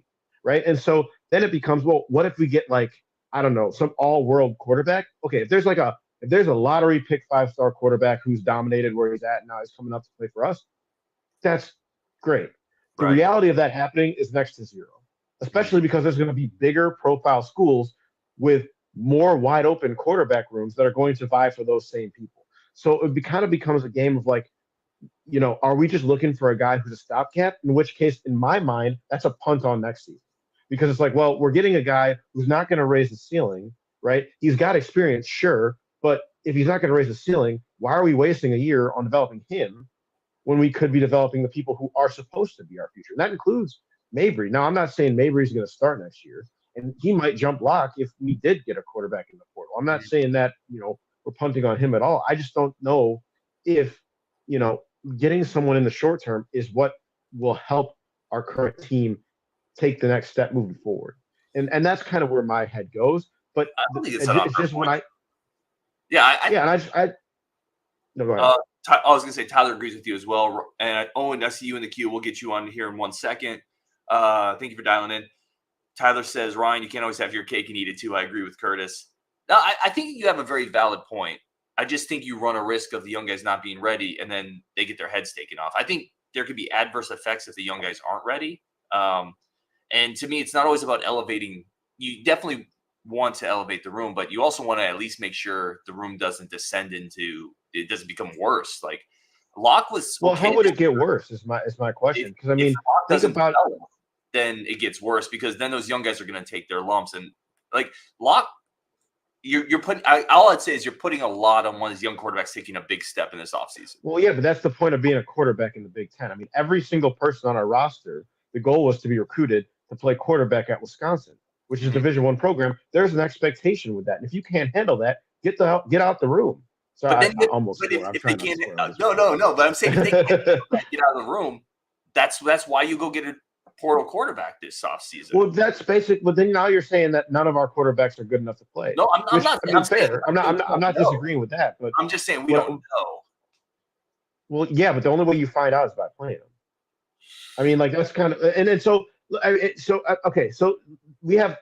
right? And so then it becomes, well, what if we get some all-world quarterback? Okay, if there's a lottery pick 5-star quarterback who's dominated where he's at and now he's coming up to play for us, that's great. The reality of that happening is next to zero, especially because there's going to be bigger profile schools with more wide open quarterback rooms that are going to vie for those same people. So it kind of becomes a game of are we just looking for a guy who's a stopgap? In which case, in my mind, that's a punt on next season, because it's like, well, we're getting a guy who's not going to raise the ceiling, right? He's got experience, sure, but if he's not going to raise the ceiling, why are we wasting a year on developing him when we could be developing the people who are supposed to be our future? And that includes Mabry. Now, I'm not saying Mabry's going to start next year, and he might jump Locke if we did get a quarterback in the portal. I'm not saying that, we're punting on him at all. I just don't know if, getting someone in the short term is what will help our current team take the next step moving forward. And that's kind of where my head goes. But I don't think it's just when no, go ahead. I was going to say Tyler agrees with you as well. And Owen, I see you in the queue. We'll get you on here in 1 second. Thank you for dialing in. Tyler says, Ryan, you can't always have your cake and eat it too. I agree with Curtis. No, I think you have a very valid point. I just think you run a risk of the young guys not being ready and then they get their heads taken off. I think there could be adverse effects if the young guys aren't ready. And to me, it's not always about elevating. You definitely want to elevate the room, but you also want to at least make sure the room doesn't it doesn't become worse. Like Locke was. Well, how would it get worse is my question. Because I mean, think about then it gets worse, because then those young guys are going to take their lumps. And like Locke, you're putting. All I'd say is you're putting a lot on one of these young quarterbacks taking a big step in this offseason. Well, yeah, but that's the point of being a quarterback in the Big Ten. I mean, every single person on our roster, the goal was to be recruited to play quarterback at Wisconsin, which is a Division I program. There's an expectation with that, and if you can't handle that, get out the room. So but then, if they can't, no. But I'm saying if they can't get out of the room, that's why you go get a portal quarterback this offseason. Well, that's basic. But then now you're saying that none of our quarterbacks are good enough to play. No, I'm not. I'm fair. I'm not disagreeing with that. But I'm just saying we don't know. Well, yeah, but the only way you find out is by playing them. I mean, like that's kind of, and then so okay. So we have.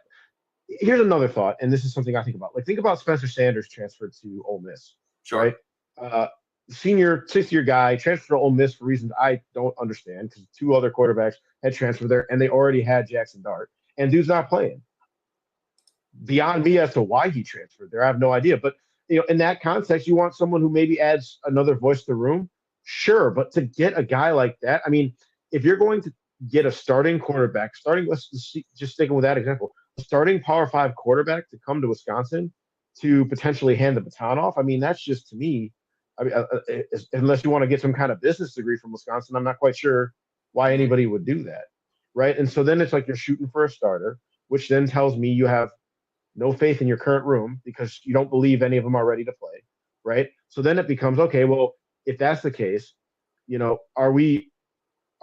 Here's another thought, and this is something I think about. Like, think about Spencer Sanders transferred to Ole Miss. Sure. Right? Senior, 6th-year guy, transferred to Ole Miss for reasons I don't understand, because 2 other quarterbacks had transferred there, and they already had Jackson Dart, and dude's not playing. beyond me as to why he transferred there. I have no idea. But in that context, you want someone who maybe adds another voice to the room, sure. But to get a guy like that, I mean, if you're going to get a starting quarterback, let's just sticking with that example, a starting Power 5 quarterback to come to Wisconsin to potentially hand the baton off. I mean, that's just to me. I mean, unless you want to get some kind of business degree from Wisconsin, I'm not quite sure why anybody would do that, right? And so then it's like you're shooting for a starter, which then tells me you have no faith in your current room because you don't believe any of them are ready to play, right? So then it becomes, okay, well, if that's the case, are we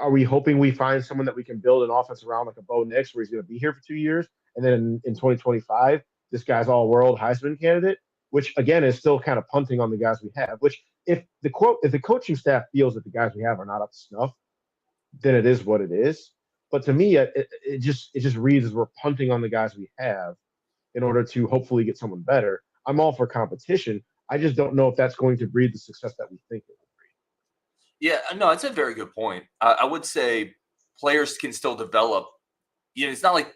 hoping we find someone that we can build an offense around like a Bo Nix where he's going to be here for 2 years, and then in 2025 this guy's all-world Heisman candidate, which again is still kind of punting on the guys we have. Which if the coaching staff feels that the guys we have are not up to snuff, then it is what it is. But to me, it just reads as we're punting on the guys we have in order to hopefully get someone better. I'm all for competition. I just don't know if that's going to breed the success that we think it will breed. Yeah, no, that's a very good point. I would say players can still develop. It's not like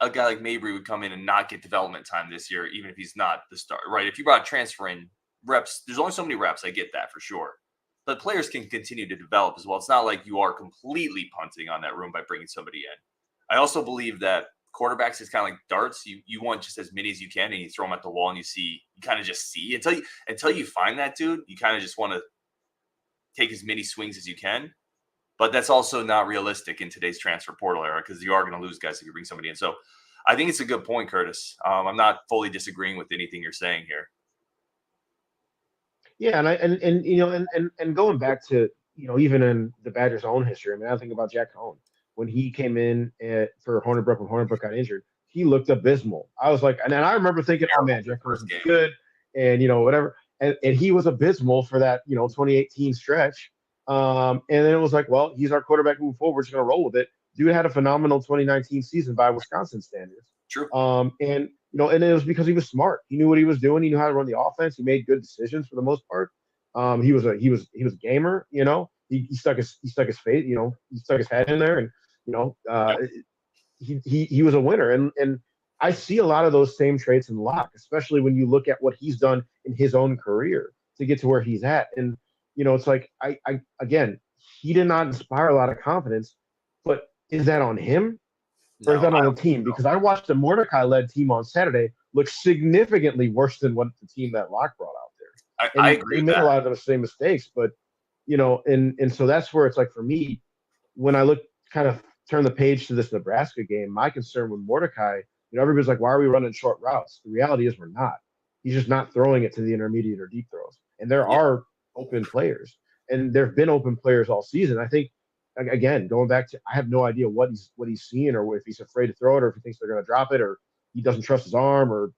a guy like Mabry would come in and not get development time this year, even if he's not the star, right? If you brought a transfer in, reps, there's only so many reps. I get that for sure. But players can continue to develop as well. It's not like you are completely punting on that room by bringing somebody in. I also believe that quarterbacks is kind of like darts. You want just as many as you can, and you throw them at the wall, and you kind of just see until you find that dude. You kind of just want to take as many swings as you can. But that's also not realistic in today's transfer portal era because you are going to lose guys if you bring somebody in. So I think it's a good point, Curtis. I'm not fully disagreeing with anything you're saying here. Yeah, and going back to even in the Badgers' own history. I mean, I think about Jack Cohn when he came in for Hornibrook when Hornibrook got injured. He looked abysmal. I was like, and I remember thinking, oh man, Jack Cohn's good, and whatever. And he was abysmal for that 2018 stretch. And then it was like, well, he's our quarterback moving forward. We're just going to roll with it. Dude had a phenomenal 2019 season by Wisconsin standards. True. And it was because he was smart. He knew what he was doing. He knew how to run the offense. He made good decisions for the most part. He was a gamer. He stuck his face. He stuck his head in there, and he was a winner. And I see a lot of those same traits in Locke, especially when you look at what he's done in his own career to get to where he's at. And it's like I again, he did not inspire a lot of confidence, but is that on him or is that on the team? Because I watched the Mordecai-led team on Saturday look significantly worse than what the team that Locke brought out there. I agree. They made a lot of the same mistakes, but and so that's where it's like for me, when I kind of turn the page to this Nebraska game, my concern with Mordecai, everybody's like, why are we running short routes? The reality is we're not. He's just not throwing it to the intermediate or deep throws, and there are open players, and there have been open players all season. I think, again, going back to, I have no idea what he's seeing, or if he's afraid to throw it, or if he thinks they're going to drop it, or he doesn't trust his arm, or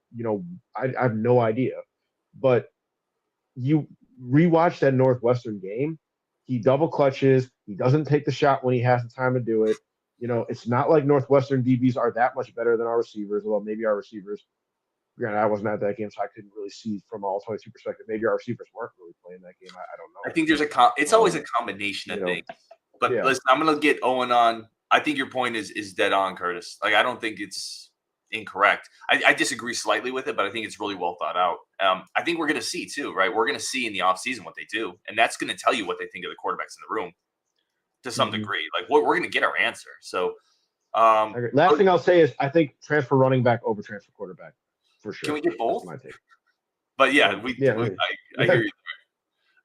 I have no idea. But you rewatch that Northwestern game, he double clutches, he doesn't take the shot when he has the time to do it. It's not like Northwestern DBs are that much better than our receivers, although maybe our receivers. Granted, I wasn't at that game, so I couldn't really see from all 22 perspective. Maybe our receivers weren't really playing that game. I don't know. I think there's it's always a combination of things. But listen, I'm going to get Owen on. I think your point is dead on, Curtis. Like, I don't think it's incorrect. I disagree slightly with it, but I think it's really well thought out. I think we're going to see too, right? We're going to see in the offseason what they do, and that's going to tell you what they think of the quarterbacks in the room to some degree. Like, we're going to get our answer. So, last thing I'll say is I think transfer running back over transfer quarterback. For sure. Can we get both? That's my take. But I hear you.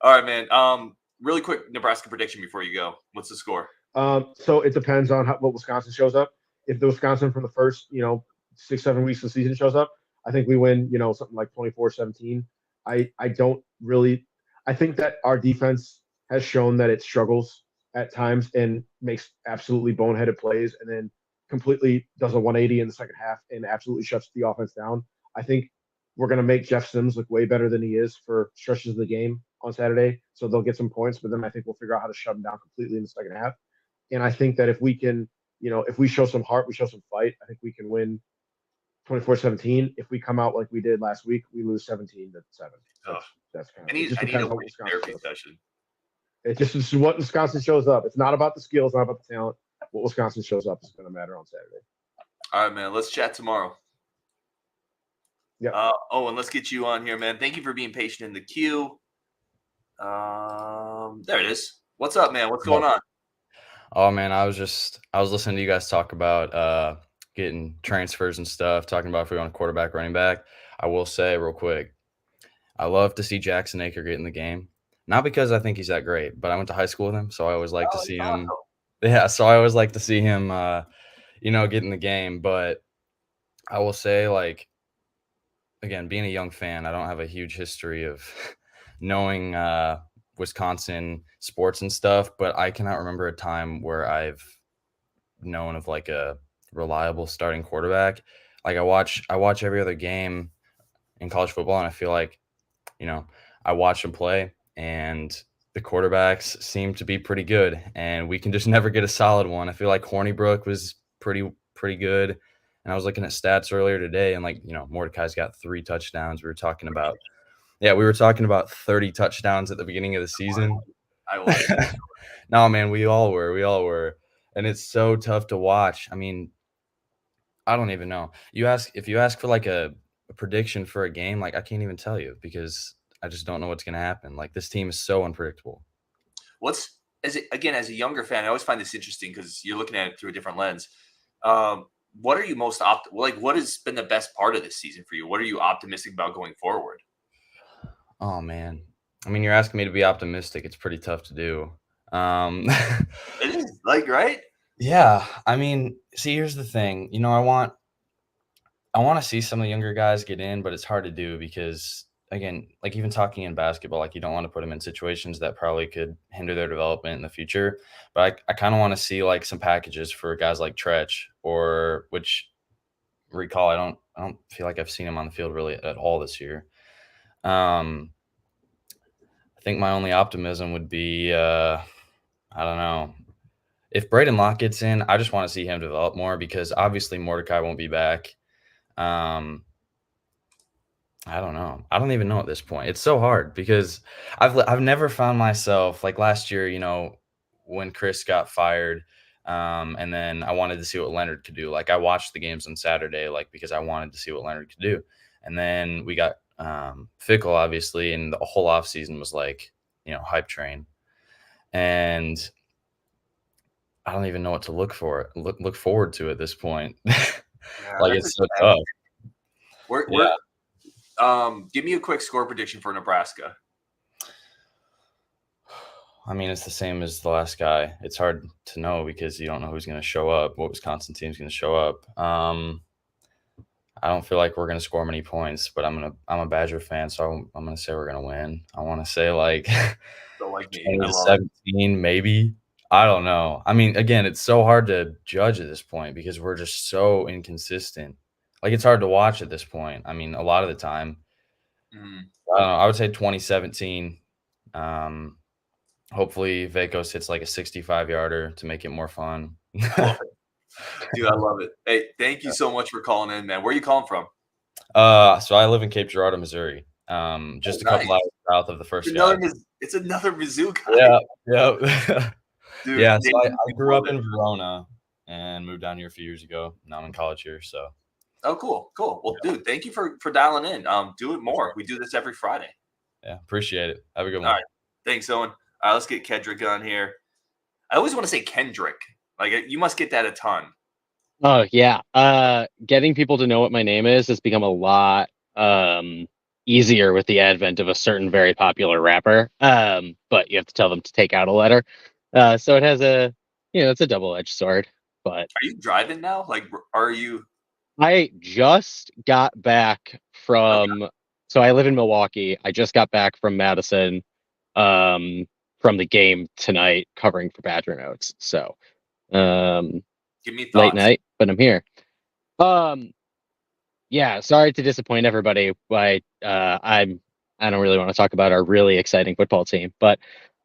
All right, man. Really quick Nebraska prediction before you go. What's the score? So it depends on what Wisconsin shows up. If the Wisconsin from the first 6-7 weeks of the season shows up, I think we win something like 24-17. I think that our defense has shown that it struggles at times and makes absolutely boneheaded plays, and then completely does a 180 in the second half and absolutely shuts the offense down. I think we're going to make Jeff Sims look way better than he is for stretches of the game on Saturday. So they'll get some points, but then I think we'll figure out how to shut him down completely in the second half. And I think that if we can, if we show some heart, we show some fight, I think we can win 24-17. If we come out like we did last week, we lose 17-7. That's kind of it. I need a therapy session. It just is what Wisconsin shows up. It's not about the skills, not about the talent. What Wisconsin shows up is going to matter on Saturday. All right, man. Let's chat tomorrow. Yeah. Owen, let's get you on here, man. Thank you for being patient in the queue. There it is. What's up, man? What's going on? Oh man, I was listening to you guys talk about getting transfers and stuff, talking about if we want a quarterback, running back. I will say real quick, I love to see Jackson Aker get in the game. Not because I think he's that great, but I went to high school with him, so I always like to see him. Yeah, so I always like to see him get in the game. But I will say, like, again, being a young fan, I don't have a huge history of knowing Wisconsin sports and stuff, but I cannot remember a time where I've known of like a reliable starting quarterback. Like I watch every other game in college football, and I feel like, I watch them play, and the quarterbacks seem to be pretty good, and we can just never get a solid one. I feel like Hornibrook was pretty good. And I was looking at stats earlier today, and Mordecai's got 3 touchdowns. We were talking about 30 touchdowns at the beginning of the season. I was. No, man, we all were. And it's so tough to watch. I mean, I don't even know. If you ask for like a prediction for a game, like I can't even tell you because I just don't know what's going to happen. Like this team is so unpredictable. As a younger fan, I always find this interesting because you're looking at it through a different lens. What are you most what has been the best part of this season for you? What are you optimistic about going forward? Oh man. I mean, you're asking me to be optimistic. It's pretty tough to do. It is, right? Yeah. I mean, see, here's the thing. I want to see some of the younger guys get in, but it's hard to do because, again, like even talking in basketball, like you don't want to put them in situations that probably could hinder their development in the future. But I kind of want to see like some packages for guys like Tretch, I don't feel like I've seen him on the field really at all this year. I think my only optimism would be, I don't know. If Braden Locke gets in, I just want to see him develop more because obviously Mordecai won't be back. I don't know. I don't even know at this point. It's so hard because I've never found myself like last year, when Chris got fired, and then I wanted to see what Leonard could do. Like I watched the games on Saturday, like because I wanted to see what Leonard could do. And then we got Fickle, obviously, and the whole offseason was like, hype train. And I don't even know what to look forward to at this point. Like it's so tough. Give me a quick score prediction for Nebraska. I mean, it's the same as the last guy. It's hard to know because you don't know who's going to show up, what Wisconsin team's going to show up. I don't feel like we're going to score many points, but I'm a Badger fan, so I'm going to say we're going to win. I want to say like 17, maybe. I don't know. I mean, again, it's so hard to judge at this point because we're just so inconsistent. Like it's hard to watch at this point. I mean, a lot of the time. I don't know. I would say 2017. Hopefully Vekos hits like a 65-yarder to make it more fun. Dude, I love it. Hey, thank you so much for calling in, man. Where are you calling from? So I live in Cape Girardeau, Missouri. Just a couple hours south of the first guy. It's another Mizzou guy. Yeah. Dude, yeah, so I grew up in Verona and moved down here a few years ago. Now I'm in college here, so. Oh, cool. Well, dude, thank you for dialing in. Do it more. We do this every Friday. Yeah, appreciate it. Have a good one. All right. Thanks, Owen. All right, let's get Kendrick on here. I always want to say Kendrick. Like, you must get that a ton. Oh, yeah. Getting people to know what my name is has become a lot easier with the advent of a certain very popular rapper. But you have to tell them to take out a letter. So it has it's a double-edged sword. But are you driving now? Like, are you? I just got back from. Okay. So I live in Milwaukee. I just got back from Madison, from the game tonight, covering for Badger Notes. So, give me thoughts. Late night, but I'm here. Yeah. Sorry to disappoint everybody, but I don't really want to talk about our really exciting football team, but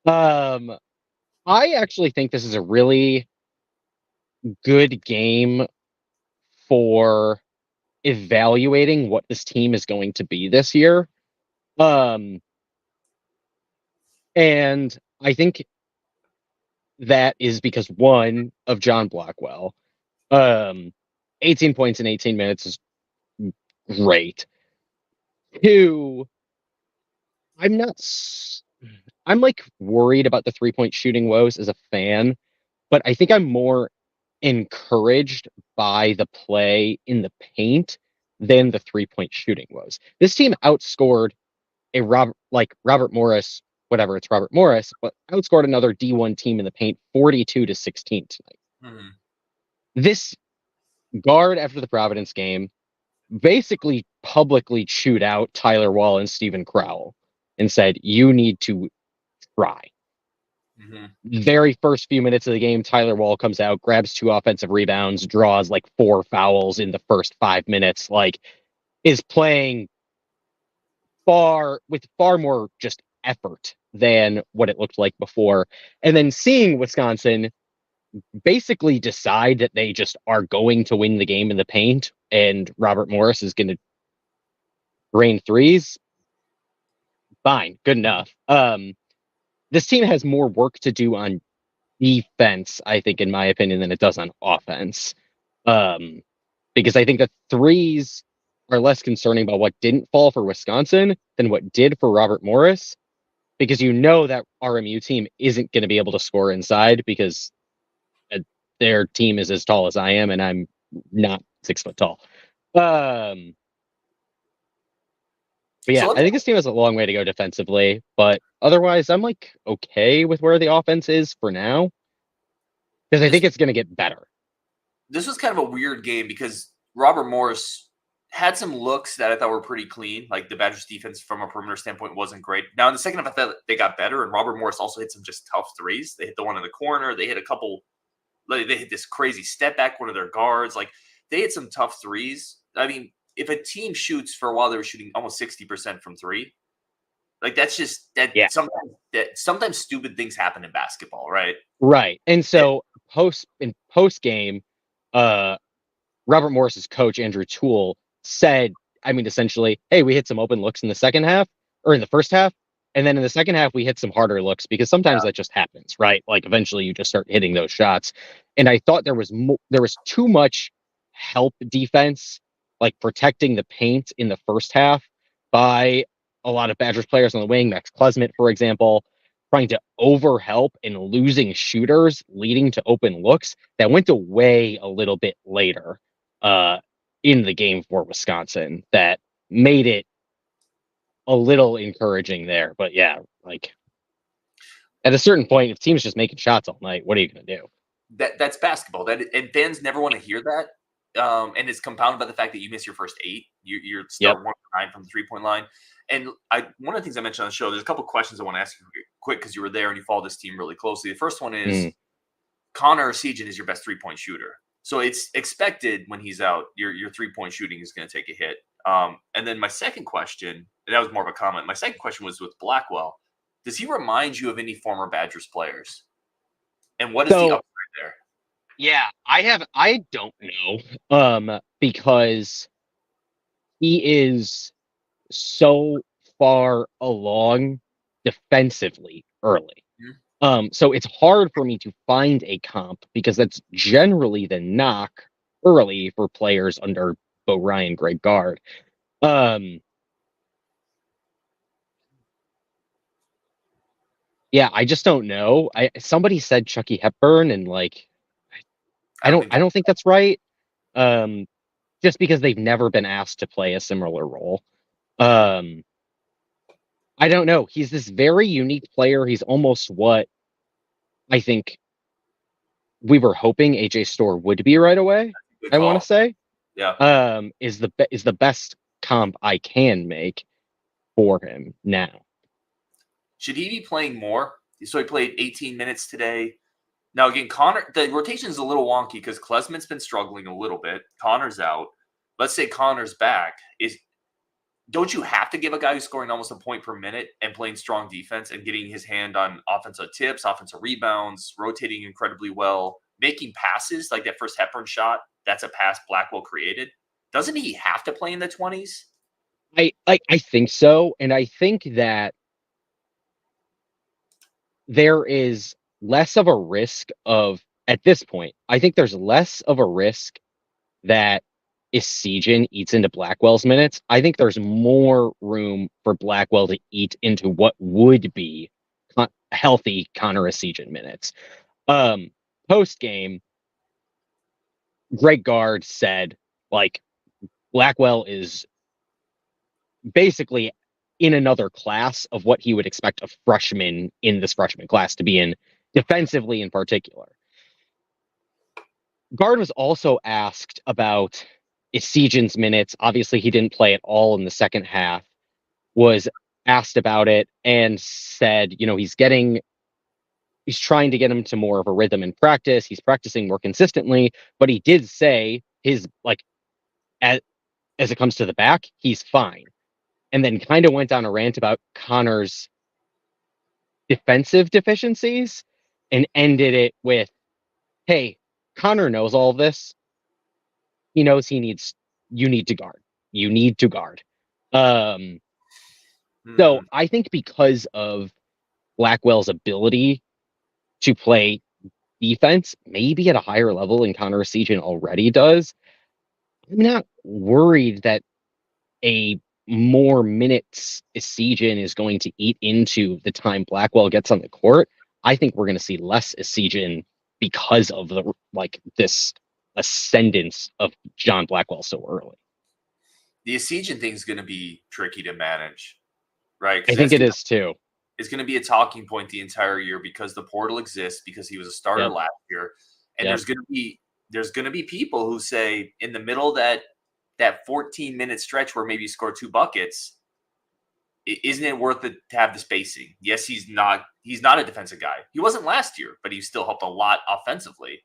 I actually think this is a really good game for evaluating what this team is going to be this year. And I think that is because, one, of John Blackwell. 18 points in 18 minutes is great. Two, I'm not. I'm like worried about the 3-point shooting woes as a fan, but I think I'm more encouraged by the play in the paint than the 3-point shooting woes. This team outscored Robert Morris, whatever, it's Robert Morris, but outscored another D1 team in the paint 42-16 tonight. Mhm. This guard after the Providence game basically publicly chewed out Tyler Wall and Stephen Crowell and said, "You need to try." Mhm. Very first few minutes of the game, Tyler Wall comes out, grabs 2 offensive rebounds, draws like 4 fouls in the first 5 minutes, like is playing with far more just effort than what it looked like before. And then seeing Wisconsin basically decide that they just are going to win the game in the paint and Robert Morris is going to rain threes, fine, good enough. This team has more work to do on defense, I think, in my opinion, than it does on offense. Because I think the threes are less concerning about what didn't fall for Wisconsin than what did for Robert Morris. Because you know that RMU team isn't going to be able to score inside because their team is as tall as I am, and I'm not 6 foot tall. But yeah, I think this team has a long way to go defensively, but otherwise, I'm like okay with where the offense is for now because I think it's going to get better. This was kind of a weird game because Robert Morris had some looks that I thought were pretty clean. Like the Badgers defense from a perimeter standpoint wasn't great. Now in the second half, I thought they got better, and Robert Morris also hit some just tough threes. They hit the one in the corner. They hit a couple. They hit this crazy step back, one of their guards. Like they hit some tough threes. I mean, if a team shoots for a while, they were shooting almost 60% from three. Like that's just that. Yeah. Sometimes stupid things happen in basketball, right? Right. And so post game, Robert Morris's coach Andrew Toole said, I mean, essentially, hey, we hit some open looks in the second half or in the first half, and then in the second half we hit some harder looks because sometimes that just happens, right? Like eventually you just start hitting those shots. And I thought there was too much help defense, like protecting the paint in the first half by a lot of Badgers players on the wing, Max Klesmit, for example, trying to overhelp and losing shooters, leading to open looks that went away a little bit later in the game for Wisconsin that made it a little encouraging there. But yeah, like at a certain point, if teams just making shots all night, what are you going to do? That's basketball. And fans never want to hear that. And it's compounded by the fact that you miss your first 8. You're start 1 for 9 from the 3-point line. And one of the things I mentioned on the show, there's a couple of questions I want to ask you quick because you were there and you follow this team really closely. The first one is Connor Sejan is your best 3-point shooter. So it's expected when he's out, your 3-point shooting is going to take a hit. And then my second question, and that was more of a comment. My second question was with Blackwell. Does he remind you of any former Badgers players? And what is the upside there? Yeah, I don't know. Because he is so far along defensively early. So it's hard for me to find a comp because that's generally the knock early for players under Bo Ryan, Greg Gard. Yeah, I just don't know. Somebody said Chucky Hepburn, and like, I don't think that's right. Just because they've never been asked to play a similar role. I don't know. He's this very unique player. He's almost what I think we were hoping AJ Storr would be right away. I want to say, is the best comp I can make for him now. Should he be playing more? So he played 18 minutes today. Now again, Connor, the rotation is a little wonky because Klesmit's been struggling a little bit. Connor's out. Let's say Connor's back. Don't you have to give a guy who's scoring almost a point per minute and playing strong defense and getting his hand on offensive tips, offensive rebounds, rotating incredibly well, making passes like that first Hepburn shot? That's a pass Blackwell created. Doesn't he have to play in the 20s? I think so, and I think that there is less of a risk of at this point. I think there's less of a risk that Essegian eats into Blackwell's minutes, I think there's more room for Blackwell to eat into what would be healthy Connor Essegian minutes. Post game, Greg Gard said, like, Blackwell is basically in another class of what he would expect a freshman in this freshman class to be in, defensively in particular. Gard was also asked about Essegian's minutes. Obviously, he didn't play at all in the second half. Was asked about it and said, he's trying to get him to more of a rhythm in practice. He's practicing more consistently, but he did say his, as it comes to the back, he's fine. And then kind of went on a rant about Connor's defensive deficiencies and ended it with, hey, Connor knows all this. He knows you need to guard. You need to guard. So I think because of Blackwell's ability to play defense, maybe at a higher level than Connor Essegian already does, I'm not worried that a more minutes Essegian is going to eat into the time Blackwell gets on the court. I think we're going to see less Essegian because of this ascendance of John Blackwell so early. The Essegian thing is going to be tricky to manage, right? I think it is too. It's going to be a talking point the entire year because the portal exists, because he was a starter last year, and there's going to be people who say in the middle of that 14-minute stretch where maybe you score 2 buckets, isn't it worth it to have the spacing? Yes, he's not a defensive guy. He wasn't last year, but he still helped a lot offensively.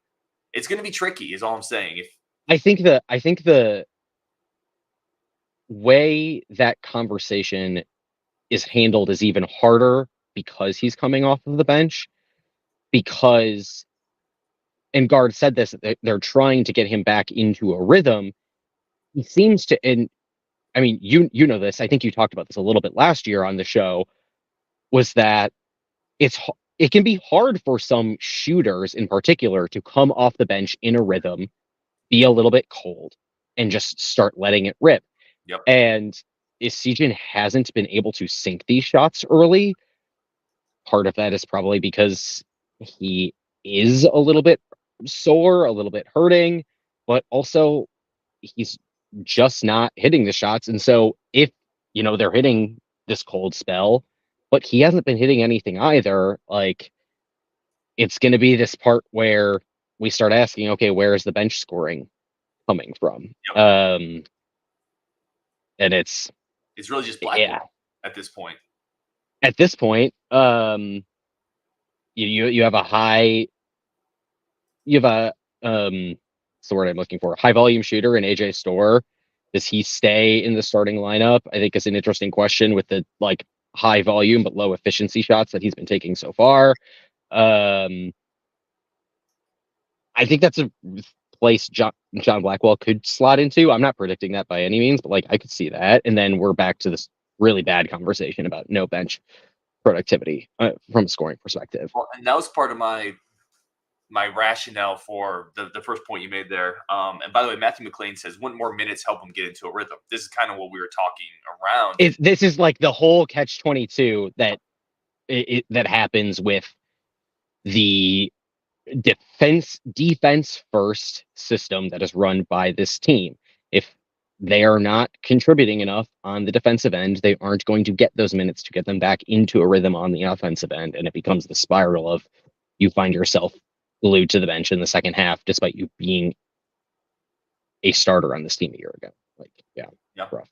It's going to be tricky, is all I'm saying. I think the way that conversation is handled is even harder because he's coming off of the bench. And Gard said this, they're trying to get him back into a rhythm. He seems to, and I mean, you know this, I think you talked about this a little bit last year on the show, was that it can be hard for some shooters in particular to come off the bench in a rhythm, be a little bit cold, and just start letting it rip. Yep. And Essegian hasn't been able to sink these shots early. Part of that is probably because he is a little bit sore, a little bit hurting, but also he's just not hitting the shots. And so if, they're hitting this cold spell, but he hasn't been hitting anything either, it's going to be this part where we start asking, okay, where is the bench scoring coming from? Yep. And it's really just Blackwell at this point. At this point, you have a what's the word I'm looking for? High volume shooter in AJ Storr. Does he stay in the starting lineup? I think it's an interesting question with the high volume but low efficiency shots that he's been taking so far. I think that's a place John Blackwell could slot into. I'm not predicting that by any means, but I could see that. And then we're back to this really bad conversation about no bench productivity from a scoring perspective. Well, and that was part of my rationale for the first point you made there. And by the way, Matthew McLean says, wouldn't more minutes help him get into a rhythm? This is kind of what we were talking around. This is the whole catch-22 that happens with the defense first system that is run by this team. If they are not contributing enough on the defensive end, they aren't going to get those minutes to get them back into a rhythm on the offensive end. And it becomes the spiral of you find yourself glued to the bench in the second half, despite you being a starter on this team a year ago. Rough.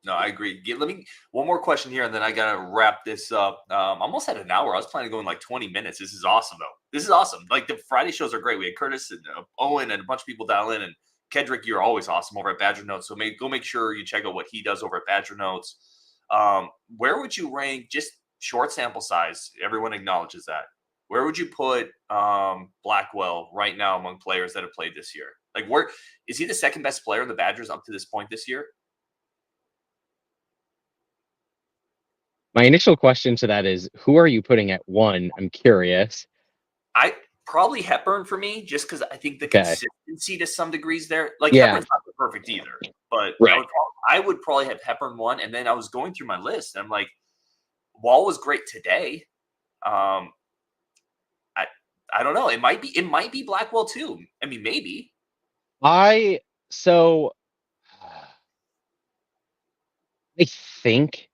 No, I agree. Let me one more question here, and then I gotta wrap this up. Almost at an hour. I was planning on going 20 minutes. This is awesome, though. This is awesome. The Friday shows are great. We had Curtis and Owen and a bunch of people dial in, and Kedrick, you're always awesome over at Badger Notes. So go make sure you check out what he does over at Badger Notes. Where would you rank, just short sample size? Everyone acknowledges that. Where would you put Blackwell right now among players that have played this year? Where is he the second best player in the Badgers up to this point this year? My initial question to that is, who are you putting at 1? I'm curious. I probably Hepburn for me, just because I think the consistency to some degrees there. Hepburn's not the perfect either. But Right. I would probably have Hepburn 1, and then I was going through my list, and I'm like, Wall was great today. I don't know. It might be Blackwell too. I mean, maybe. So I think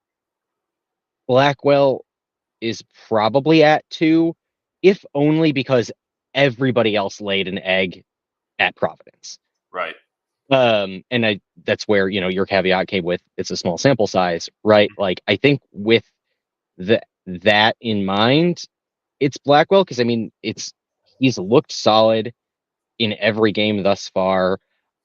Blackwell is probably at 2, if only because everybody else laid an egg at Providence. Right. And that's where, your caveat came with it's a small sample size, right? Like, I think with that in mind, it's Blackwell because I mean he's looked solid in every game thus far.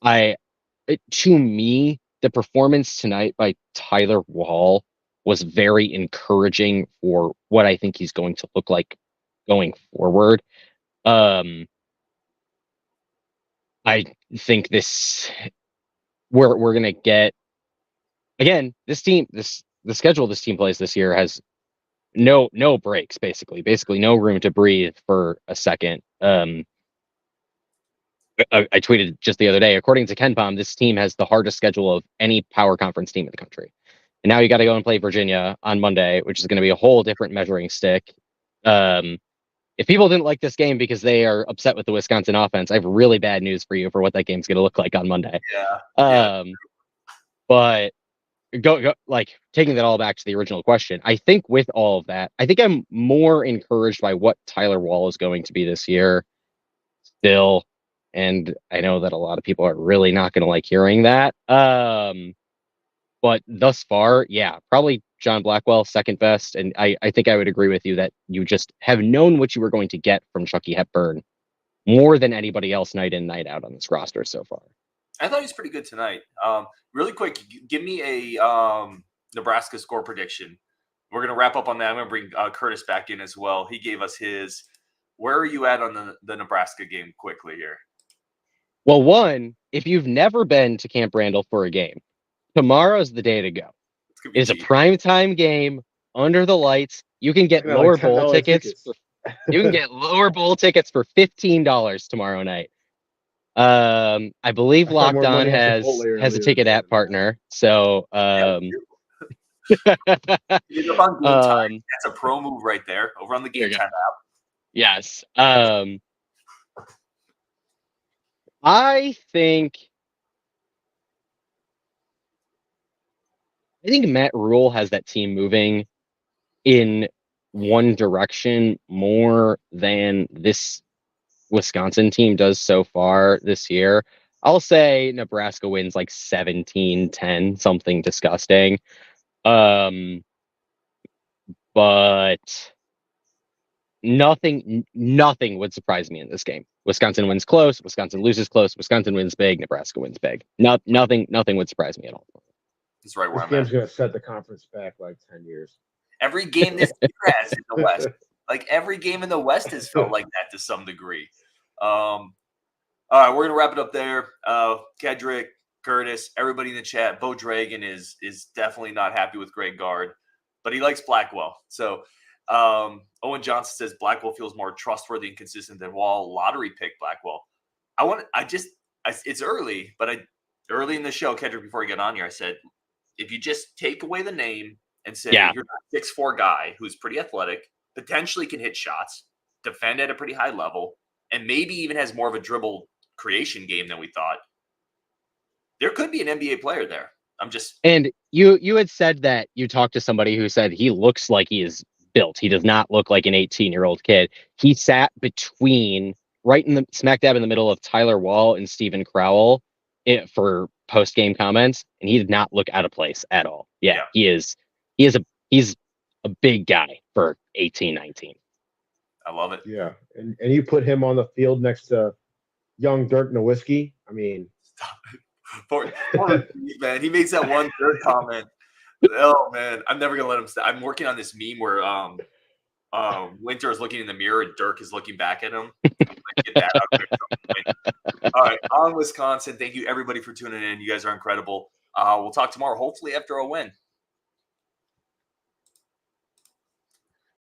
To me, the performance tonight by Tyler Wall was very encouraging for what I think he's going to look like going forward. I think we're gonna get, again, the schedule this team plays this year has no breaks, basically no room to breathe for a second. I tweeted just the other day, according to KenPom, this team has the hardest schedule of any power conference team in the country. And now you got to go and play Virginia on Monday, which is going to be a whole different measuring stick. If people didn't like this game because they are upset with the Wisconsin offense, I have really bad news for you for what that game's going to look like on Monday. Yeah. But go like taking that all back to the original question, I think with all of that, I think I'm more encouraged by what Tyler Wall is going to be this year still. And I know that a lot of people are really not going to like hearing that. But thus far, yeah, probably John Blackwell, second best. And I think I would agree with you that you just have known what you were going to get from Chucky Hepburn more than anybody else night in, night out on this roster so far. I thought he was pretty good tonight. Really quick, give me a Nebraska score prediction. We're going to wrap up on that. I'm going to bring Curtis back in as well. He gave us his. Where are you at on the Nebraska game quickly here? Well, one, if you've never been to Camp Randall for a game, tomorrow's the day to go. It's a primetime game under the lights. You can get lower bowl tickets. You can get lower bowl tickets for $15 tomorrow night. I believe Locked On has a ticket app partner. So That's a pro move right there over on the Game Time app. Yes. I think Matt Rule has that team moving in one direction more than this Wisconsin team does so far this year. I'll say Nebraska wins like 17-10, something disgusting. But nothing would surprise me in this game. Wisconsin wins close, Wisconsin loses close, Wisconsin wins big, Nebraska wins big. Nothing would surprise me at all. That's right where this game's going to set the conference back like 10 years. Every game this year has in the West. Like every game in the West has felt like that to some degree. All right, we're gonna wrap it up there. Kedrick, Curtis, everybody in the chat. Bo Dragon is definitely not happy with Greg Gard, but he likes Blackwell. So Owen Johnson says Blackwell feels more trustworthy and consistent than Wall. Lottery pick Blackwell. It's early, but early in the show, Kedrick, before I get on here, I said if you just take away the name and say you're a 6'4" guy who's pretty athletic, potentially can hit shots, defend at a pretty high level, and maybe even has more of a dribble creation game than we thought, there could be an NBA player there. And you had said that you talked to somebody who said he looks like he is built. He does not look like an 18-year-old kid. He sat between smack dab in the middle of Tyler Wall and Steven Crowell for post-game comments, and he did not look out of place at all. Yeah. He's a big guy for 18, 19. I love it. Yeah. And you put him on the field next to young Dirk Nowitzki. I mean, poor man. He makes that one Dirk comment. Oh man, I'm never gonna let him stop. I'm working on this meme where Winter is looking in the mirror and Dirk is looking back at him. Get that out there. All right, on Wisconsin. Thank you everybody for tuning in. You guys are incredible. We'll talk tomorrow, hopefully after a win.